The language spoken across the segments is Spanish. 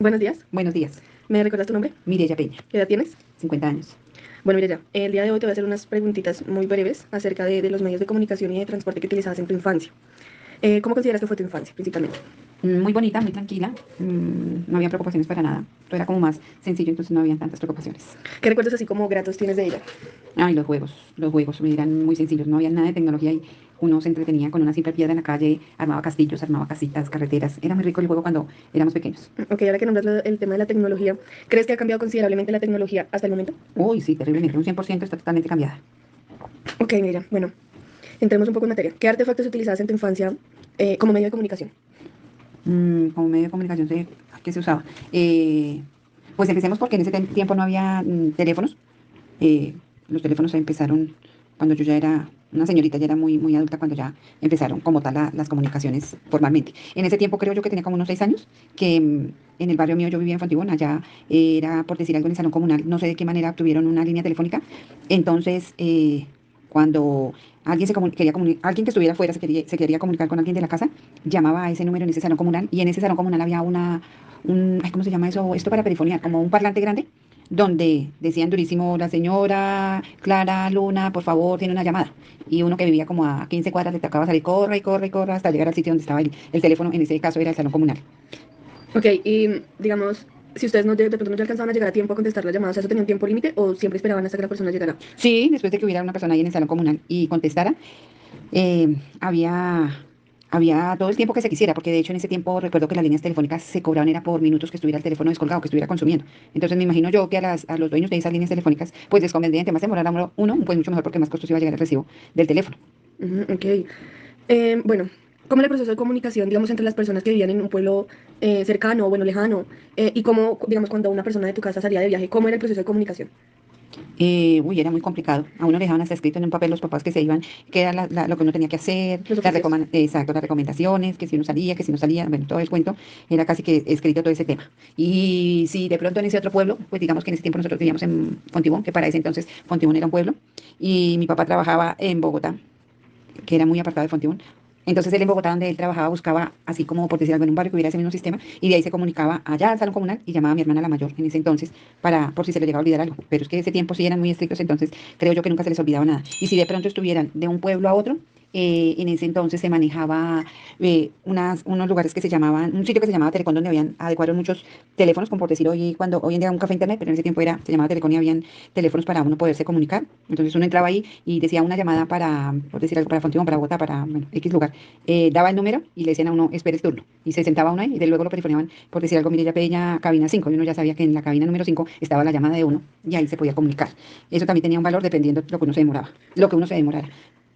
Buenos días. Buenos días. ¿Me recuerdas tu nombre? Mireya Peña, ¿Qué edad tienes? 50 años. Bueno, Mireya, el día de hoy te voy a hacer unas preguntitas muy breves acerca de los medios de comunicación y de transporte que utilizabas en tu infancia. ¿Cómo consideras que fue tu infancia, principalmente? Muy bonita, muy tranquila. No había preocupaciones para nada. Todo era como más sencillo, entonces no había tantas preocupaciones. ¿Qué recuerdos así como gratos tienes de ella? Ay, los juegos eran muy sencillos. No había nada de tecnología y uno se entretenía con una simple piedra en la calle, armaba castillos, armaba casitas, carreteras. Era muy rico el juego cuando éramos pequeños. Ok, ahora que nombras el tema de la tecnología, ¿crees que ha cambiado considerablemente la tecnología hasta el momento? Uy, sí, terriblemente. Un 100% está totalmente cambiada. Ok, Mireya, bueno, entremos un poco en materia. ¿Qué artefactos utilizabas en tu infancia como medio de comunicación? Como medio de comunicación, ¿qué se usaba? Pues empecemos porque en ese tiempo no había teléfonos. Eh, los teléfonos empezaron cuando yo ya era una señorita, ya era muy adulta cuando ya empezaron como tal las comunicaciones formalmente. En ese tiempo creo yo que tenía como unos 6 años, que en el barrio mío yo vivía en Fontibón, allá era, por decir algo, en el salón comunal, no sé de qué manera tuvieron una línea telefónica. Entonces, cuando alguien, alguien que estuviera afuera se quería comunicar con alguien de la casa, llamaba a ese número en ese salón comunal, y en ese salón comunal había ay, ¿cómo se llama eso? Esto para perifonía, como un parlante grande, donde decían durísimo, la señora Clara Luna, por favor, tiene una llamada. Y uno que vivía como a 15 cuadras le tocaba salir, corre y corre y corre hasta llegar al sitio donde estaba el teléfono, en ese caso era el salón comunal. Ok, y digamos, si ustedes de pronto no alcanzaban a llegar a tiempo a contestar las llamadas, ¿eso tenía un tiempo límite o siempre esperaban hasta que la persona llegara? Sí, después de que hubiera una persona ahí en el salón comunal y contestara, eh, había, había todo el tiempo que se quisiera, porque de hecho en ese tiempo recuerdo que las líneas telefónicas se cobraban era por minutos que estuviera el teléfono descolgado, que estuviera consumiendo. Entonces me imagino yo que a los dueños de esas líneas telefónicas, pues les convendría entre más demorar uno, pues mucho mejor porque más costoso iba a llegar el recibo del teléfono. Ujú, ok. Bueno, ¿cómo era el proceso de comunicación, digamos, entre las personas que vivían en un pueblo cercano o, bueno, lejano? Y cómo, digamos, cuando una persona de tu casa salía de viaje, ¿cómo era el proceso de comunicación? Era muy complicado. A uno le dejaban hasta escrito en un papel los papás que se iban, que era lo que uno tenía que hacer, Los oficios. exacto, las recomendaciones, que si uno salía, que si no salía, bueno, todo el cuento, era casi que escrito todo ese tema. Y si de pronto en ese otro pueblo, pues digamos que en ese tiempo nosotros vivíamos en Fontibón, que para ese entonces Fontibón era un pueblo, y mi papá trabajaba en Bogotá, que era muy apartado de Fontibón. Entonces él en Bogotá, donde él trabajaba, buscaba, así como por decir algo, en un barrio que hubiera ese mismo sistema, y de ahí se comunicaba allá al salón comunal y llamaba a mi hermana la mayor en ese entonces, por si se le llegaba a olvidar algo. Pero es que ese tiempo sí eran muy estrictos, entonces creo yo que nunca se les olvidaba nada. Y si de pronto estuvieran de un pueblo a otro, en ese entonces se manejaba unos lugares que se llamaban, un sitio que se llamaba Telecom, donde habían adecuados muchos teléfonos, como por decir hoy en día un café internet, pero en ese tiempo se llamaba Telecom y habían teléfonos para uno poderse comunicar. Entonces uno entraba ahí y decía una llamada para, por decir algo, para Fontibón, para Bogotá, para bueno, X lugar. Daba el número y le decían a uno, espere el turno. Y se sentaba uno ahí y de luego lo perifoneaban, por decir algo, Mireya Peña, cabina 5. Y uno ya sabía que en la cabina número 5 estaba la llamada de uno y ahí se podía comunicar. Eso también tenía un valor dependiendo de lo que uno se demoraba, lo que uno se demorara.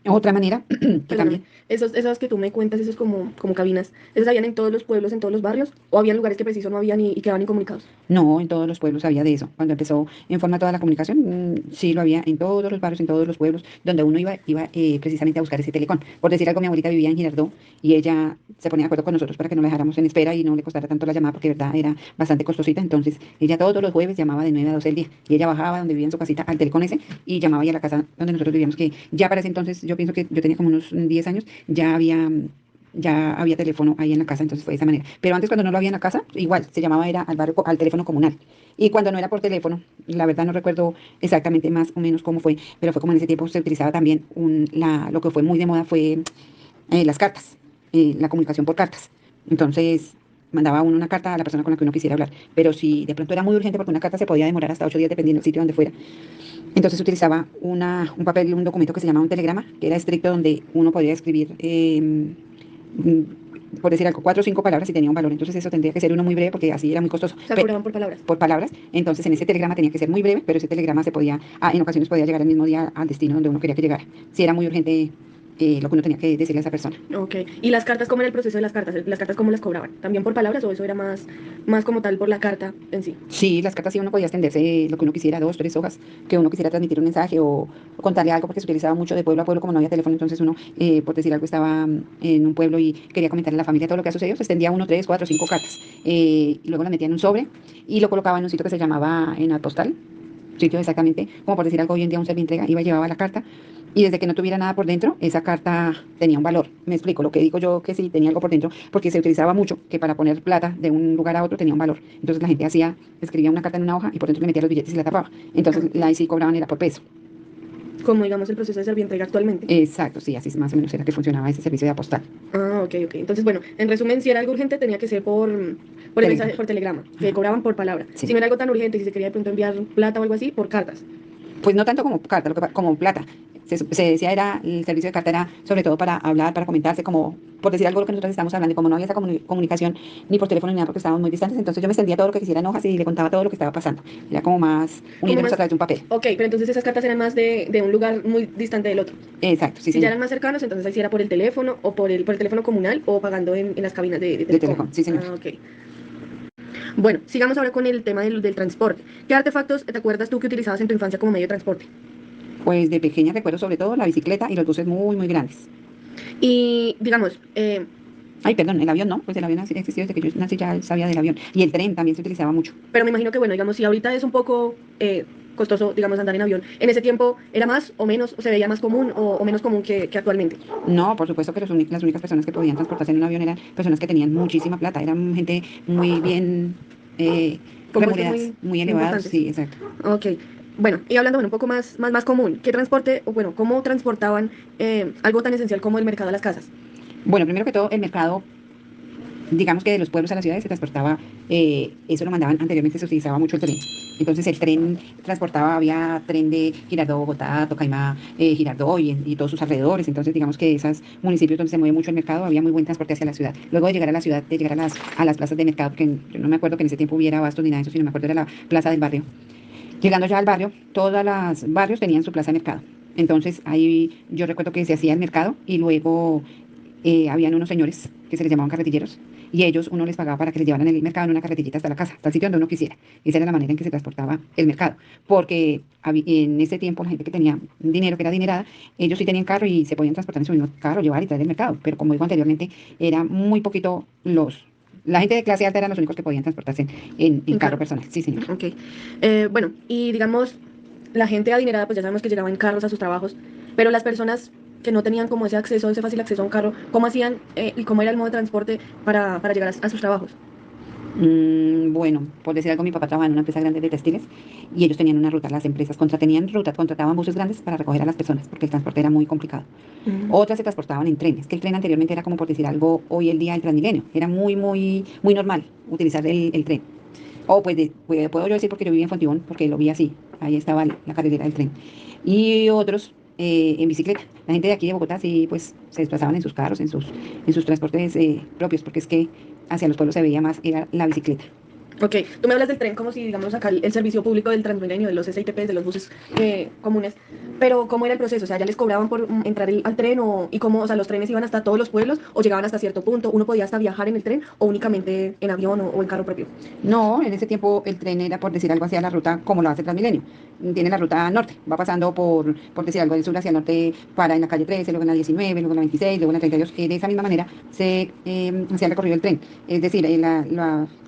Otra manera que Perdóname, también. esos que tú me cuentas, esos como cabinas, ¿esos habían en todos los pueblos, en todos los barrios? ¿O habían lugares que preciso no habían y quedaban incomunicados? No, en todos los pueblos había de eso. Cuando empezó en forma toda la comunicación, sí lo había en todos los barrios, en todos los pueblos, donde uno iba precisamente a buscar ese telecom. Por decir algo, mi abuelita vivía en Girardot y ella se ponía de acuerdo con nosotros para que no la dejáramos en espera y no le costara tanto la llamada, porque de verdad era bastante costosita. Entonces, ella todos los jueves llamaba de 9 a 12 del día y ella bajaba donde vivía en su casita al telecom ese y llamaba ya a la casa donde nosotros vivíamos, que ya para ese entonces, yo pienso que yo tenía como unos 10 años, ya había teléfono ahí en la casa, entonces fue de esa manera. Pero antes cuando no lo había en la casa, igual, se llamaba era al barrio, al teléfono comunal. Y cuando no era por teléfono, la verdad no recuerdo exactamente más o menos cómo fue, pero fue como en ese tiempo se utilizaba también lo que fue muy de moda fue las cartas, la comunicación por cartas. Entonces mandaba uno una carta a la persona con la que uno quisiera hablar. Pero si de pronto era muy urgente porque una carta se podía demorar hasta 8 días dependiendo del sitio donde fuera, entonces utilizaba un papel, un documento que se llamaba un telegrama, que era estricto, donde uno podía escribir, por decir algo, 4 o 5 palabras y tenía un valor. Entonces eso tendría que ser uno muy breve porque así era muy costoso. O sea, cobraban por palabras. Por palabras. Entonces en ese telegrama tenía que ser muy breve, pero ese telegrama en ocasiones podía llegar el mismo día al destino donde uno quería que llegara. Si era muy urgente lo que uno tenía que decirle a esa persona. Ok. ¿Y las cartas, cómo era el proceso de las cartas? ¿Las cartas cómo las cobraban? ¿También por palabras o eso era más como tal por la carta en sí? Sí, las cartas sí uno podía extenderse lo que uno quisiera, 2, 3 hojas, que uno quisiera transmitir un mensaje o contarle algo, porque se utilizaba mucho de pueblo a pueblo, como no había teléfono, entonces uno, por decir algo, estaba en un pueblo y quería comentarle a la familia todo lo que ha sucedido, se extendía 1, 3, 4, 5 cartas, y luego las metía en un sobre y lo colocaba en un sitio que se llamaba en la postal, sitio exactamente, como por decir algo, hoy en día un servientrega iba y llevaba la carta, Y desde que no tuviera nada por dentro, esa carta tenía un valor. Me explico, lo que digo yo que sí tenía algo por dentro, porque se utilizaba mucho, que para poner plata de un lugar a otro tenía un valor. Entonces la gente escribía una carta en una hoja y por dentro le metía los billetes y la tapaba. Ah, Entonces ok. la ahí sí cobraban era por peso. Como digamos el proceso de servientrega actualmente. Exacto, sí, así más o menos era que funcionaba ese servicio de apostal. Ah, ok, ok. Entonces, bueno, en resumen, si era algo urgente, tenía que ser por el mensaje, Telegrama. por telegrama, que Ajá, cobraban por palabra. Si sí. no era algo tan urgente, si se quería de pronto enviar plata o algo así, por cartas. Pues no tanto como carta, como plata. Se decía era, el servicio de carta era sobre todo para hablar, para comentarse, como por decir algo lo que nosotros estamos hablando, y como no había esa comunicación ni por teléfono ni nada porque estábamos muy distantes, entonces yo me extendía todo lo que quisiera en hojas y le contaba todo lo que estaba pasando. Era como más Como uniéndonos a más, través de un papel. ok, pero entonces esas cartas eran más de un lugar muy distante del otro. Exacto, sí Si ya señor. eran más cercanos, entonces ahí sí era por el teléfono o por el teléfono comunal o pagando en las cabinas de De Telecom. Telecom, sí señor. Ah, ok. Bueno, sigamos ahora con el tema del transporte. ¿Qué artefactos te acuerdas tú que utilizabas en tu infancia como medio de transporte? Pues de pequeña recuerdo sobre todo la bicicleta y los buses muy, muy grandes. Y digamos, Ay, perdón, el avión no, pues el avión existió desde que yo nací, ya sabía del avión. Y el tren también se utilizaba mucho. pero me imagino que, bueno, digamos, si ahorita es un poco costoso, digamos, andar en avión, en ese tiempo era más o menos, o se veía más común o menos común que actualmente. No, por supuesto que las únicas personas que podían transportarse en un avión eran personas que tenían muchísima plata, eran gente muy bien Con puestos remuneradas, muy, muy muy elevados, importantes. sí, exacto. Ok. Bueno, y hablando bueno, un poco más común, ¿qué transporte, o bueno, cómo transportaban algo tan esencial como el mercado a las casas? Bueno, primero que todo, el mercado, digamos que de los pueblos a las ciudades se transportaba, eso lo mandaban, anteriormente se utilizaba mucho el tren. Entonces el tren transportaba, había tren de Girardot, Bogotá, Tocaima, Girardot y todos sus alrededores. Entonces digamos que esos municipios donde se mueve mucho el mercado había muy buen transporte hacia la ciudad. Luego de llegar a la ciudad, de llegar a las plazas de mercado, porque yo no me acuerdo que en ese tiempo hubiera abastos ni nada de eso, sino me acuerdo de la plaza del barrio. Llegando ya al barrio, todos los barrios tenían su plaza de mercado. Entonces ahí yo recuerdo que se hacía el mercado y luego habían unos señores que se les llamaban carretilleros y ellos uno les pagaba para que les llevaran el mercado en una carretillita hasta la casa, hasta el sitio donde uno quisiera. Esa era la manera en que se transportaba el mercado, porque en ese tiempo la gente que tenía dinero, que era adinerada, ellos sí tenían carro y se podían transportar en su mismo carro, llevar y traer el mercado, pero como digo anteriormente, era muy poquito la gente de clase alta eran los únicos que podían transportarse en En carro carro. personal, sí señor. Ok. Bueno, y digamos, la gente adinerada, pues ya sabemos que llegaba en carros a sus trabajos, pero las personas que no tenían como ese acceso, ese fácil acceso a un carro, ¿cómo hacían y cómo era el modo de transporte para llegar a sus trabajos? Bueno, por decir algo, mi papá trabajaba en una empresa grande de textiles y ellos tenían una ruta, las empresas tenían ruta, contrataban buses grandes para recoger a las personas porque el transporte era muy complicado. Mm, Otras se transportaban en trenes, que el tren anteriormente era como por decir algo, hoy el día el Transmilenio, era muy, muy, muy normal utilizar el tren. O pues puedo yo decir porque yo vivía en Fontibón, porque lo vi así, ahí estaba la carretera del tren. Y otros en bicicleta. La gente de aquí de Bogotá sí, pues se desplazaban en sus carros, en sus transportes propios, porque es que hacia los pueblos se veía más, era la bicicleta. ok, tú me hablas del tren como si, digamos, acá el servicio público del Transmilenio, de los SITP, de los buses comunes, pero ¿cómo era el proceso? O sea, ¿ya les cobraban por entrar al tren y cómo, o sea, los trenes iban hasta todos los pueblos o llegaban hasta cierto punto? ¿Uno podía hasta viajar en el tren o únicamente en avión o en carro propio? No, en ese tiempo el tren era, por decir algo, hacia la ruta como lo hace Transmilenio. Tiene la ruta norte, va pasando por decir algo, del sur hacia el norte, para en la calle 13, luego en la 19, luego en la 26, luego en la 32. De esa misma manera se hacía el recorrido del tren. Es decir,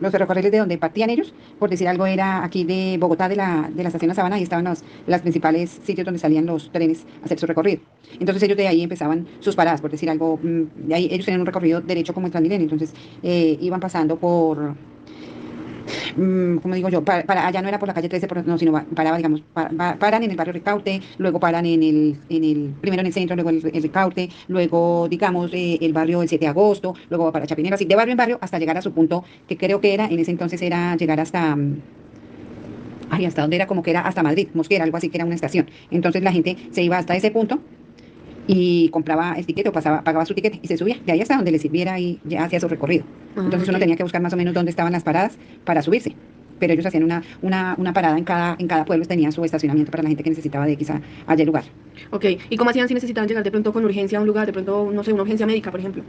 los ferrocarriles de donde partían ellos, por decir algo, era aquí de Bogotá, de la estación La Sabana, y estaban los principales sitios donde salían los trenes a hacer su recorrido. Entonces ellos de ahí empezaban sus paradas, por decir algo, de ahí ellos tenían un recorrido derecho como el Transmilenio, entonces iban pasando como digo yo, allá no era por la calle 13, no, sino paraba, digamos, paran en el barrio Ricaurte, luego paran primero en el centro, luego el Ricaurte, luego, digamos, el barrio el 7 de agosto, luego va para Chapinero, así, de barrio en barrio hasta llegar a su punto, que creo que era, en ese entonces era llegar hasta, ay, hasta donde era, como que era hasta Madrid, Mosquera, algo así, que era una estación. Entonces la gente se iba hasta ese punto y compraba el ticket o pagaba su ticket y se subía de ahí hasta donde le sirviera y ya hacía su recorrido. Ah, Entonces ok. uno tenía que buscar más o menos dónde estaban las paradas para subirse. Pero ellos hacían una parada en cada pueblo, tenía su estacionamiento para la gente que necesitaba de X a Y lugar. Ok, ¿y cómo hacían si necesitaban llegar de pronto con urgencia a un lugar, de pronto, no sé, una urgencia médica, por ejemplo?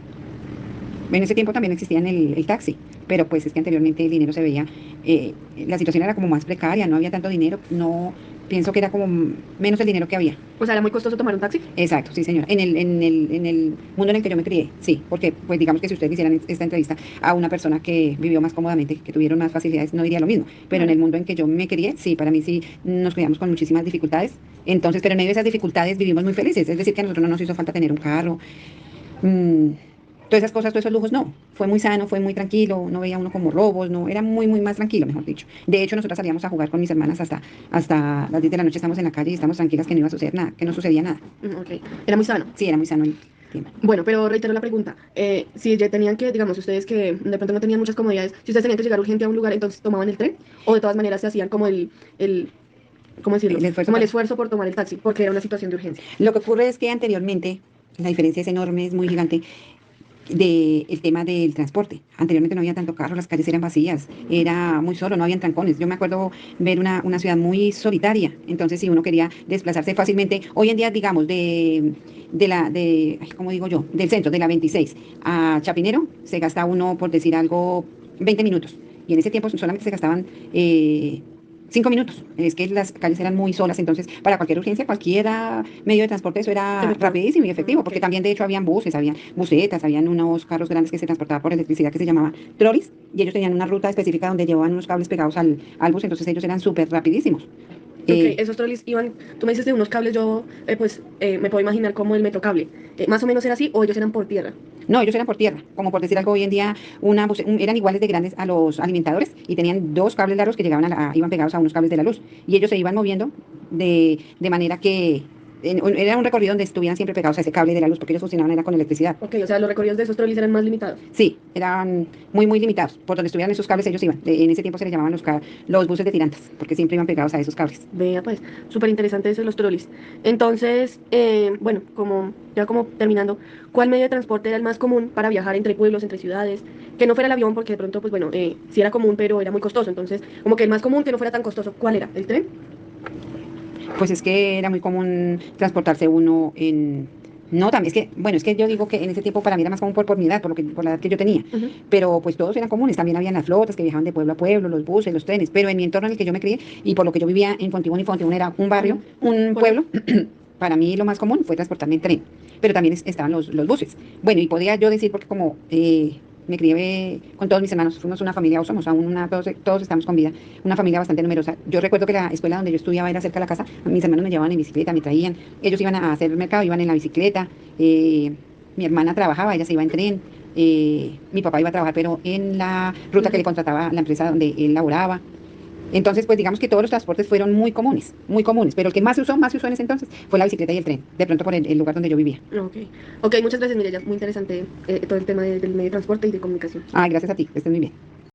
En ese tiempo también existía el taxi, pero pues es que anteriormente el dinero se veía, la situación era como más precaria, no había tanto dinero, no, pienso que era como menos el dinero que había. O sea, era muy costoso tomar un taxi. Exacto, sí, señor. En el mundo en el que yo me crié, sí, porque pues digamos que si ustedes hicieran esta entrevista a una persona que vivió más cómodamente, que tuvieron más facilidades, no diría lo mismo. Pero en Claro. el mundo en que yo me crié, sí, para mí sí nos criamos con muchísimas dificultades. Entonces, pero en medio de esas dificultades vivimos muy felices. Es decir, que a nosotros no nos hizo falta tener un carro. mm, Todas esas cosas, todos esos lujos, no. Fue muy sano, fue muy tranquilo, no veía uno como robos, no, era muy, muy más tranquilo, mejor dicho. De hecho, nosotros salíamos a jugar con mis hermanas hasta las 10 de la noche, estamos en la calle y estamos tranquilas que no iba a suceder nada, que no sucedía nada. Ok, era muy sano. Sí, era muy sano el tiempo. Bueno, pero reitero la pregunta. Si ya tenían que, digamos, ustedes que de pronto no tenían muchas comodidades, si ustedes tenían que llegar urgente a un lugar, entonces tomaban el tren, o de todas maneras se hacían como el ¿cómo decirlo? El esfuerzo Como el para... esfuerzo por tomar el taxi, porque era una situación de urgencia. Lo que ocurre es que anteriormente, la diferencia es enorme, es muy gigante, el tema del transporte. Anteriormente no había tanto carro, las calles eran vacías, era muy solo, no habían trancones. Yo me acuerdo ver una ciudad muy solitaria, entonces si uno quería desplazarse fácilmente, hoy en día, digamos, ¿cómo digo yo? Del centro, de la 26 a Chapinero, se gasta uno, por decir algo, 20 minutos. Y en ese tiempo solamente se gastaban 5 minutos. Es que las calles eran muy solas, entonces para cualquier urgencia, cualquier medio de transporte, eso era Efectivo. rapidísimo y efectivo, Ok. porque también de hecho habían buses, habían busetas, habían unos carros grandes que se transportaban por electricidad que se llamaban trolis, y ellos tenían una ruta específica donde llevaban unos cables pegados al bus, entonces ellos eran súper rapidísimos. Ok, Eh, esos trolleys iban, tú me dices de unos cables, yo me puedo imaginar como el metrocable. Más o menos era así, o ellos eran por tierra. no, ellos eran por tierra, como por decir algo, hoy en día eran iguales de grandes a los alimentadores y tenían dos cables largos que llegaban iban pegados a unos cables de la luz, y ellos se iban moviendo de manera que era un recorrido donde estuvieran siempre pegados a ese cable de la luz, porque ellos funcionaban era con electricidad. Ok, o sea, los recorridos de esos trolleys eran más limitados. Sí, eran muy, muy limitados. Por donde estuvieran esos cables ellos iban. En ese tiempo se les llamaban los buses de tirantas, porque siempre iban pegados a esos cables. Vea, pues, súper interesante eso de los trolleys. Entonces, bueno, como terminando, ¿cuál medio de transporte era el más común para viajar entre pueblos, entre ciudades? Que no fuera el avión, porque de pronto, pues bueno, sí era común, pero era muy costoso. Entonces, como que el más común que no fuera tan costoso, ¿cuál era? ¿El tren? Pues es que era muy común transportarse uno en... No, también es que, bueno, es que yo digo que en ese tiempo para mí era más común por mi edad, por la edad que yo tenía. Ujú. Pero pues todos eran comunes. También habían las flotas que viajaban de pueblo a pueblo, los buses, los trenes. Pero en mi entorno en el que yo me crié y por lo que yo vivía en Fontibón, y Fontibón era un barrio, un pueblo, para mí lo más común fue transportarme en tren. Pero también estaban los buses. Bueno, y podía yo decir, porque como me crié con todos mis hermanos, fuimos una familia, o somos aún todos estamos con vida, una familia bastante numerosa. Yo recuerdo que la escuela donde yo estudiaba era cerca de la casa, mis hermanos me llevaban en bicicleta, me traían, ellos iban a hacer el mercado, iban en la bicicleta, mi hermana trabajaba, ella se iba en tren, mi papá iba a trabajar, pero en la ruta que le contrataba la empresa donde él laboraba. Entonces, pues digamos que todos los transportes fueron muy comunes, pero el que más se usó en ese entonces fue la bicicleta y el tren, de pronto por el lugar donde yo vivía. Ok, ok, muchas gracias, Mireya. Muy interesante todo el tema del medio de transporte y de comunicación. Ay, gracias a ti, que estés muy bien.